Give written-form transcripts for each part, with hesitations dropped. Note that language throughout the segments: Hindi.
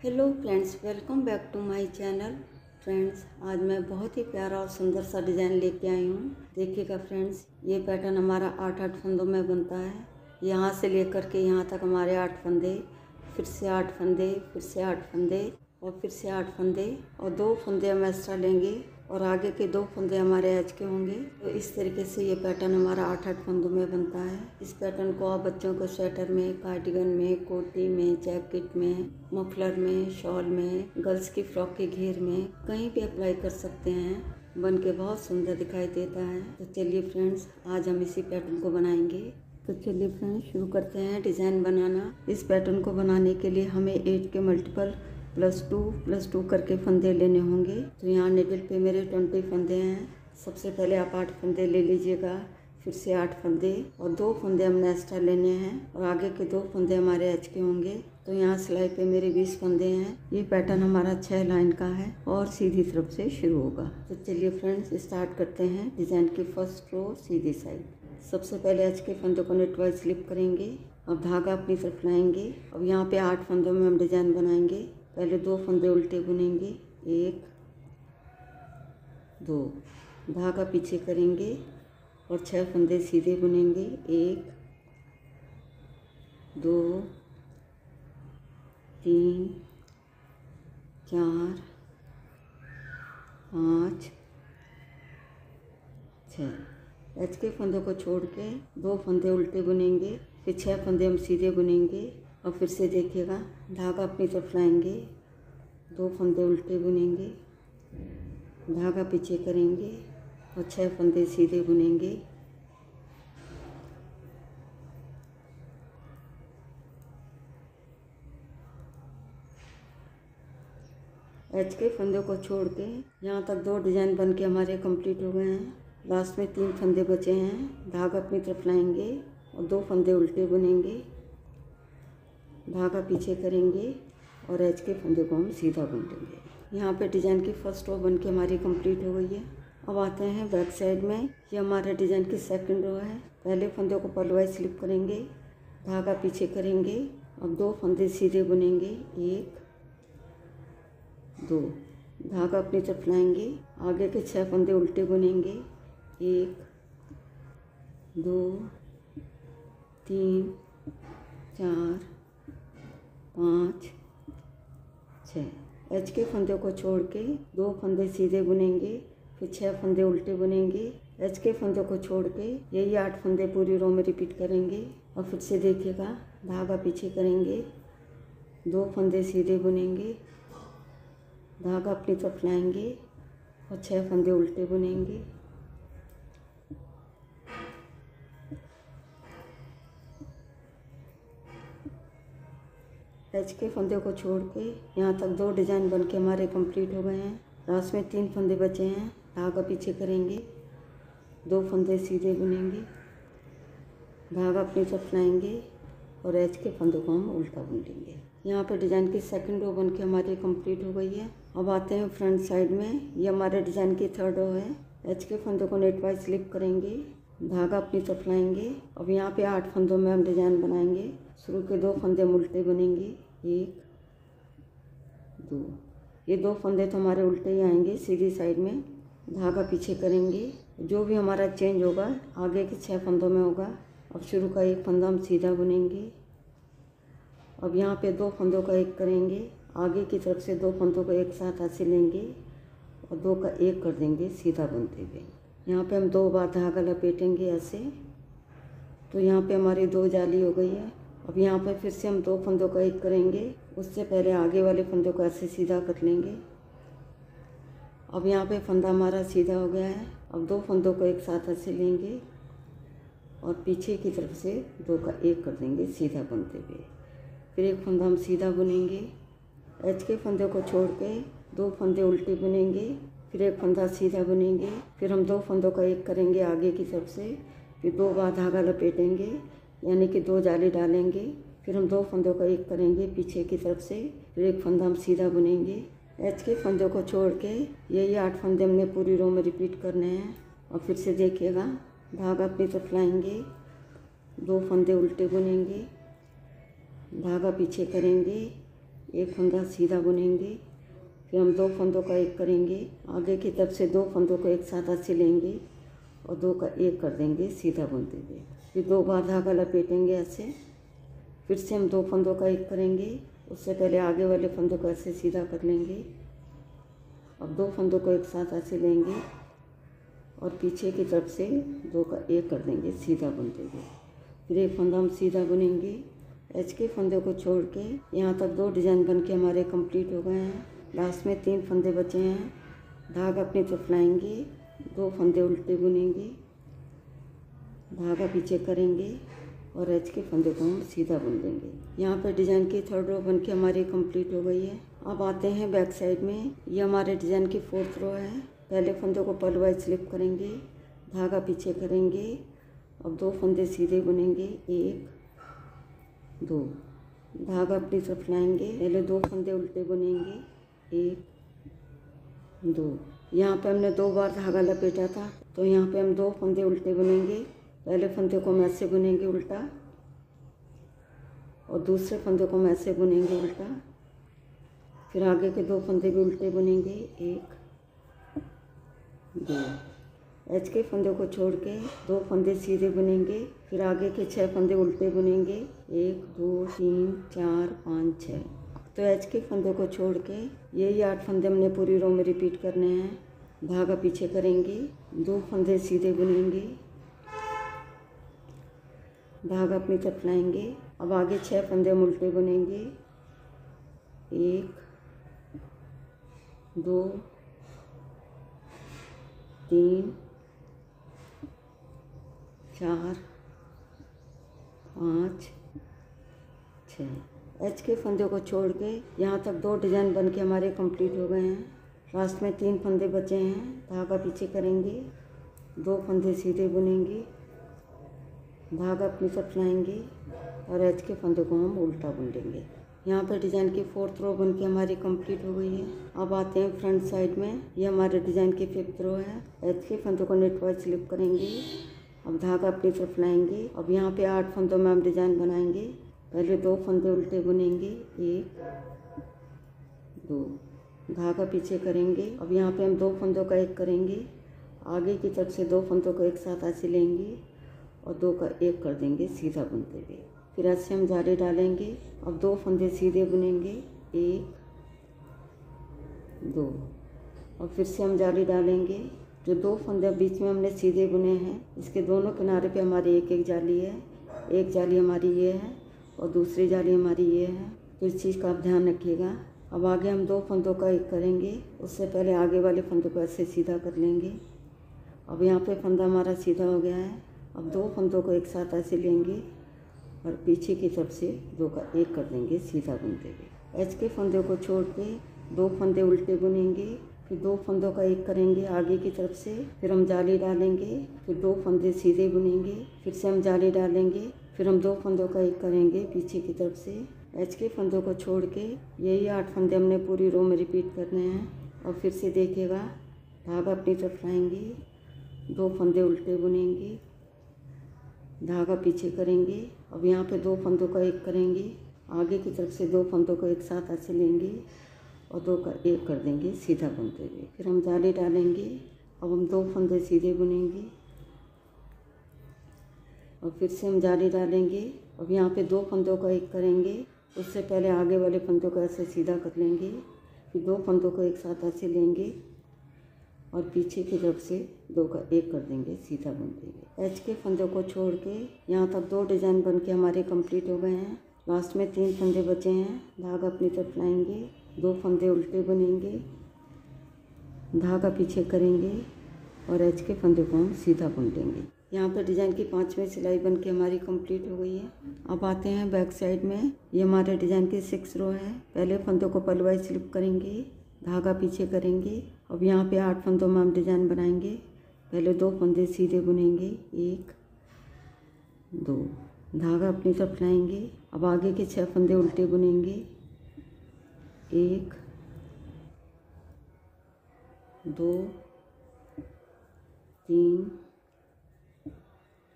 Hello friends, welcome back to my channel. Friends, आज मैं बहुत ही प्यारा और सुंदर सा डिज़ाइन लेके आई हूँ। देखिएगा फ्रेंड्स, ये पैटर्न हमारा 8-8 फंदों में बनता है। यहाँ से लेकर के यहाँ तक हमारे 8 फंदे, फिर से 8 फंदे, फिर से 8 फंदे और फिर से 8 फंदे और 2 फंदे हम एक्स्ट्रा लेंगे और आगे के 2 फंदे हमारे एज के होंगे। तो इस तरीके से ये पैटर्न हमारा 8-8 फंदों में बनता है। इस पैटर्न को आप बच्चों को स्वेटर में, कार्डिगन में, कोटी में, जैकेट में, मफलर में, शॉल में, गर्ल्स की फ्रॉक के घेर में कहीं भी अप्लाई कर सकते हैं। बन के बहुत सुंदर दिखाई देता है। तो चलिए फ्रेंड्स, आज हम इसी पैटर्न को बनाएंगे। तो चलिए फ्रेंड्स, शुरू करते हैं डिज़ाइन बनाना। इस पैटर्न को बनाने के लिए हमें 8 के मल्टीपल +2 करके फंदे लेने होंगे। तो यहाँ निडल पे मेरे 20 फंदे हैं। सबसे पहले आप 8 फंदे ले लीजिएगा, फिर से 8 फंदे और 2 फंदे हमने एक्स्ट्रा लेने हैं और आगे के 2 फंदे हमारे एच के होंगे। तो यहाँ सिलाई पे मेरे 20 फंदे हैं। ये पैटर्न हमारा 6 लाइन का है और सीधी तरफ से शुरू होगा। तो चलिए फ्रेंड्स, स्टार्ट करते हैं डिज़ाइन की फर्स्ट रो सीधी साइड। सबसे पहले एच के फंदों को नेट वाइज स्लिप करेंगे। अब धागा अपनी तरफ लाएंगे। अब यहाँ पे 8 फंदों में हम डिज़ाइन बनाएंगे। पहले 2 फंदे उल्टे बुनेंगे, 1 2, धागा पीछे करेंगे और 6 फंदे सीधे बुनेंगे, 1 2 3 4 5 6। एच के फंदों को छोड़ के 2 फंदे उल्टे बुनेंगे, फिर 6 फंदे हम सीधे बुनेंगे और फिर से देखिएगा, धागा अपनी तरफ लाएंगे, 2 फंदे उल्टे बुनेंगे, धागा पीछे करेंगे और 6 फंदे सीधे बुनेंगे। एच के फंदों को छोड़ के यहाँ तक 2 डिज़ाइन बन के हमारे कंप्लीट हो गए हैं। लास्ट में 3 फंदे बचे हैं। धागा अपनी तरफ लाएंगे और 2 फंदे उल्टे बुनेंगे, धागा पीछे करेंगे और एच के फंदे को हम सीधा बुन लेंगे। यहाँ पे डिज़ाइन की फर्स्ट रो बन के हमारी कंप्लीट हो गई है। अब आते हैं बैक साइड में। ये हमारे डिज़ाइन की सेकंड रो है। पहले फंदे को पलवाइज स्लिप करेंगे, धागा पीछे करेंगे। अब 2 फंदे सीधे बुनेंगे, 1 2, धागा अपनी तरफ लाएंगे, आगे के 6 फंदे उल्टे बुनेंगे, 1 2 3 4 5 6। एच के फंदे को छोड़ के 2 फंदे सीधे बुनेंगे, फिर 6 फंदे उल्टे बुनेंगे। एच के फंदों को छोड़ के यही 8 फंदे पूरी रो में रिपीट करेंगे और फिर से देखिएगा, धागा पीछे करेंगे, 2 फंदे सीधे बुनेंगे, धागा अपनी तरफ लाएंगे और 6 फंदे उल्टे बुनेंगे। एच के फंदे को छोड़ के यहाँ तक 2 डिज़ाइन बन के हमारे कंप्लीट हो गए हैं। लास्ट में 3 फंदे बचे हैं। धागा पीछे करेंगे, 2 फंदे सीधे बुनेंगे, धागा अपनी तरफ लाएंगे और एच के फंदों को हम उल्टा बुन लेंगे। यहाँ पे डिज़ाइन की सेकंड रो बन के हमारी कंप्लीट हो गई है। अब आते हैं फ्रंट साइड में। ये हमारे डिज़ाइन की थर्ड रो है। एच के फंदों को नेट वाइज स्लिप करेंगे, धागा अपनी तरफ लाएंगे। अब यहाँ पे 8 फंदों में हम डिज़ाइन बनाएंगे। शुरू के 2 फंदे उल्टे बुनेंगे, 1 2। ये 2 फंदे तो हमारे उल्टे ही आएंगे सीधी साइड में। धागा पीछे करेंगे। जो भी हमारा चेंज होगा आगे के 6 फंदों में होगा। अब शुरू का 1 फंदा हम सीधा बुनेंगे। अब यहाँ पे 2 फंदों का 1 करेंगे, आगे की तरफ से 2 फंदों को एक साथ ऐसे लेंगे और 2 का 1 कर देंगे सीधा बुनते हुए। यहाँ पे हम 2 बार धागा लपेटेंगे ऐसे। तो यहाँ पे हमारी 2 जाली हो गई है। अब यहाँ पर फिर से हम 2 फंदों का 1 करेंगे, उससे पहले आगे वाले फंदों को ऐसे सीधा कर लेंगे। अब यहाँ पे फंदा हमारा सीधा हो गया है। अब 2 फंदों को एक साथ ऐसे लेंगे और पीछे की तरफ से 2 का 1 कर देंगे सीधा बुनते हुए। फिर 1 फंदा हम सीधा बुनेंगे। एच के फंदे को छोड़ के 2 फंदे उल्टे बुनेंगे, फिर 1 फंदा सीधा बुनेंगे। फिर हम 2 फंदों का 1 करेंगे आगे की तरफ से, फिर 2 बार धागा लपेटेंगे, यानी कि 2 जाली डालेंगे। फिर हम 2 फंदों का 1 करेंगे पीछे की तरफ से, फिर 1 फंदा हम सीधा बुनेंगे। एच के फंदों को छोड़ के यही 8 फंदे हमने पूरी रो में रिपीट करने हैं। और फिर से देखिएगा, धागा अपनी तरफ लाएंगे, 2 फंदे उल्टे बुनेंगे, धागा पीछे करेंगे, एक फंदा सीधा बुनेंगे, फिर हम 2 फंदों का एक करेंगे, आगे की तरफ से 2 फंदों को एक साथ ऐसे लेंगे और 2 का एक कर देंगे, सीधा बुन देंगे। फिर 2 बार धागा लपेटेंगे ऐसे, फिर से हम 2 फंदों का एक करेंगे, उससे पहले आगे वाले फंदों को ऐसे सीधा कर लेंगे। अब 2 फंदों को एक साथ ऐसे लेंगे और पीछे की तरफ से 2 का एक कर देंगे, सीधा बुन देंगे। फिर एक फंदा हम सीधा बुनेंगे, एच के फंदे को छोड़ के यहाँ तक 2 डिज़ाइन बन के हमारे कंप्लीट हो गए हैं। लास्ट में 3 फंदे बचे हैं। धागा अपनी तरफ लाएंगे, 2 फंदे उल्टे बुनेंगे, धागा पीछे करेंगे और एच के फंदे को हम सीधा बुन देंगे। यहाँ पर डिज़ाइन की 3rd रो बन के हमारी कंप्लीट हो गई है। अब आते हैं बैक साइड में। ये हमारे डिज़ाइन की 4th रो है। पहले फंदे को पलवाइज स्लिप करेंगे, धागा पीछे करेंगे, अब 2 फंदे सीधे बुनेंगे, 1 2, धागा अपनी तरफ लाएंगे, पहले 2 फंदे उल्टे बुनेंगे, 1 2। यहाँ पे हमने 2 बार धागा लपेटा था, तो यहाँ पे हम 2 फंदे उल्टे बुनेंगे। पहले फंदे को हम ऐसे बुनेंगे उल्टा और दूसरे फंदे को हम ऐसे बुनेंगे उल्टा, फिर आगे के 2 फंदे भी उल्टे बुनेंगे, 1 2। एच के फंदे को छोड़ के 2 फंदे सीधे बुनेंगे, फिर आगे के 6 फंदे उल्टे बुनेंगे, 1 2 3 4 5 6। तो एच के फंदे को छोड़ के यही 8 फंदे हमने पूरी रो में रिपीट करने हैं। धागा पीछे करेंगे, 2 फंदे सीधे बुनेंगे, धागा अपनी तरफ लाएंगे। अब आगे 6 फंदे हम उल्टे बुनेंगे, 1 2 3 4 5 6। एच के फंदे को छोड़ के यहाँ तक 2 डिज़ाइन बन के हमारे कंप्लीट हो गए हैं। लास्ट में 3 फंदे बचे हैं। धागा पीछे करेंगे, 2 फंदे सीधे बुनेंगे, धागा अपनी तरफ लाएंगे और एच के फंदे को हम उल्टा बुन देंगे। यहाँ पर डिज़ाइन की 4th रो बन के हमारी कंप्लीट हो गई है। अब आते हैं फ्रंट साइड में। ये हमारे डिज़ाइन की 5th रो है। एच के फंदों को नेट वाइज स्लिप करेंगे, अब धागा अपनी तरफ लाएंगे। अब यहाँ पे 8 फंदों में हम डिज़ाइन बनाएंगे। पहले 2 फंदे उल्टे बुनेंगे, 1 2, धागा पीछे करेंगे। अब यहाँ पे हम 2 फंदों का एक करेंगे, आगे की तरफ से 2 फंदों को एक साथ ऐसे लेंगे और 2 का एक कर देंगे, सीधा बुन देंगे। फिर ऐसे हम जाली डालेंगे। अब 2 फंदे सीधे बुनेंगे, 1 2, और फिर से हम जाली डालेंगे। जो 2 फंदे बीच में हमने सीधे बुने हैं, इसके दोनों किनारे पे हमारी एक एक जाली है। एक जाली हमारी ये है और दूसरी जाली हमारी ये है, तो इस चीज़ का आप ध्यान रखिएगा। अब आगे हम 2 फंदों का एक करेंगे, उससे पहले आगे वाले फंदों को ऐसे सीधा कर लेंगे। अब यहाँ पे फंदा हमारा सीधा हो गया है। अब 2 फंदों को एक साथ ऐसे लेंगे और पीछे की तरफ से 2 का एक कर देंगे, सीधा बुन देंगे। एच के फंदे को छोड़ के 2 फंदे उल्टे बुनेंगे, फिर 2 फंदों का एक करेंगे आगे की तरफ से, फिर हम जाली डालेंगे, फिर 2 फंदे सीधे बुनेंगे, फिर से हम जाली डालेंगे, फिर हम 2 फंदों का एक करेंगे पीछे की तरफ से। एच के फंदों को छोड़ के यही 8 फंदे हमने पूरी रो में रिपीट करने हैं। और फिर से देखिएगा, धागा अपनी तरफ लाएंगे, 2 फंदे उल्टे बुनेंगे, धागा पीछे करेंगे। अब यहाँ पे 2 फंदों का एक करेंगे, आगे की तरफ से 2 फंदों को एक साथ ऐसे लेंगे और 2 का एक कर देंगे, सीधा बुन देंगे। फिर हम जाली डालेंगे। अब हम 2 फंदे सीधे बुनेंगे और फिर से हम जाली डालेंगे। अब यहाँ पे 2 फंदों का एक करेंगे, उससे पहले आगे वाले फंदों को ऐसे सीधा कर लेंगे, फिर 2 फंदों को एक साथ ऐसे लेंगे और पीछे की तरफ से 2 का एक कर देंगे, सीधा बुन देंगे। एच के फंदों को छोड़ के यहाँ तक 2 डिज़ाइन बन के हमारे कंप्लीट हो गए हैं। लास्ट में 3 फंदे बचे हैं। धागा अपनी तरफ लाएंगे, 2 फंदे उल्टे बुनेंगे, धागा पीछे करेंगे और एच के फंदे को हम सीधा बुन देंगे। यहाँ पर डिज़ाइन की 5वीं सिलाई बन के हमारी कंप्लीट हो गई है। अब आते हैं बैक साइड में। ये हमारे डिज़ाइन की 6 रो है। पहले फंदों को पलवाई स्लिप करेंगे, धागा पीछे करेंगे। अब यहाँ पे 8 फंदों में हम डिज़ाइन बनाएंगे। पहले 2 फंदे सीधे बुनेंगे, 1 2, धागा अपनी तरफ लाएंगे। अब आगे के 6 फंदे उल्टे बुनेंगे, 1 2 3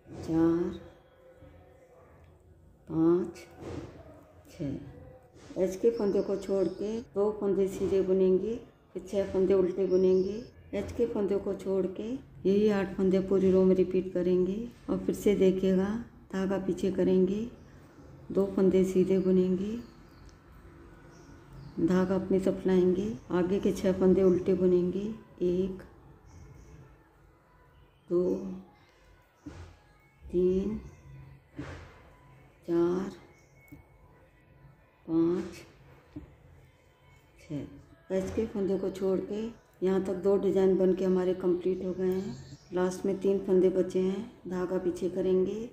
4 5 6। एच के फंदे को छोड़ के 2 फंदे सीधे बुनेंगे, फिर 6 फंदे उल्टे बुनेंगे। एच के फंदे को छोड़ के यही 8 फंदे पूरी रो में रिपीट करेंगे और फिर से देखिएगा, धागा पीछे करेंगे, 2 फंदे सीधे बुनेंगे, धागा अपनी तरफ लाएंगे, आगे के 6 फंदे उल्टे बुनेंगे, 1 2 3 4 5 6। एच के फंदे को छोड़ के यहाँ तक 2 डिजाइन बन के हमारे कंप्लीट हो गए हैं। लास्ट में 3 फंदे बचे हैं, धागा पीछे करेंगे,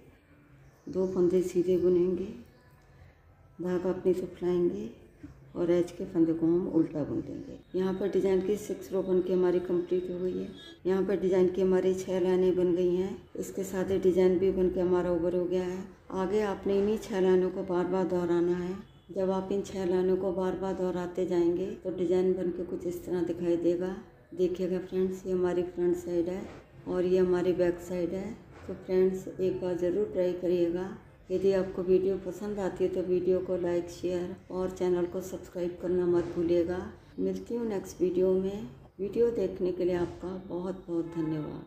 2 फंदे सीधे बुनेंगे, धागा अपनी तरफ लाएंगे और एच के फंदे को हम उल्टा बुन देंगे। यहाँ पर डिजाइन की 6 रो बन के हमारी कंप्लीट हो गई है। यहाँ पर डिजाइन की हमारी 6 लाइनें बन गई हैं। इसके साथ ही डिजाइन भी बन के हमारा ओवर हो गया है। आगे आपने इन्हीं 6 लाइनों को बार बार दोहराना है। जब आप इन 6 लाइनों को बार बार दोहराते जाएंगे तो डिजाइन बन के कुछ इस तरह दिखाई देगा। देखिएगा फ्रेंड्स, ये हमारी फ्रंट साइड है और ये हमारी बैक साइड है। तो फ्रेंड्स एक बार ज़रूर ट्राई करिएगा। यदि आपको वीडियो पसंद आती है तो वीडियो को लाइक, शेयर और चैनल को सब्सक्राइब करना मत भूलिएगा। मिलती हूँ नेक्स्ट वीडियो में। वीडियो देखने के लिए आपका बहुत बहुत धन्यवाद।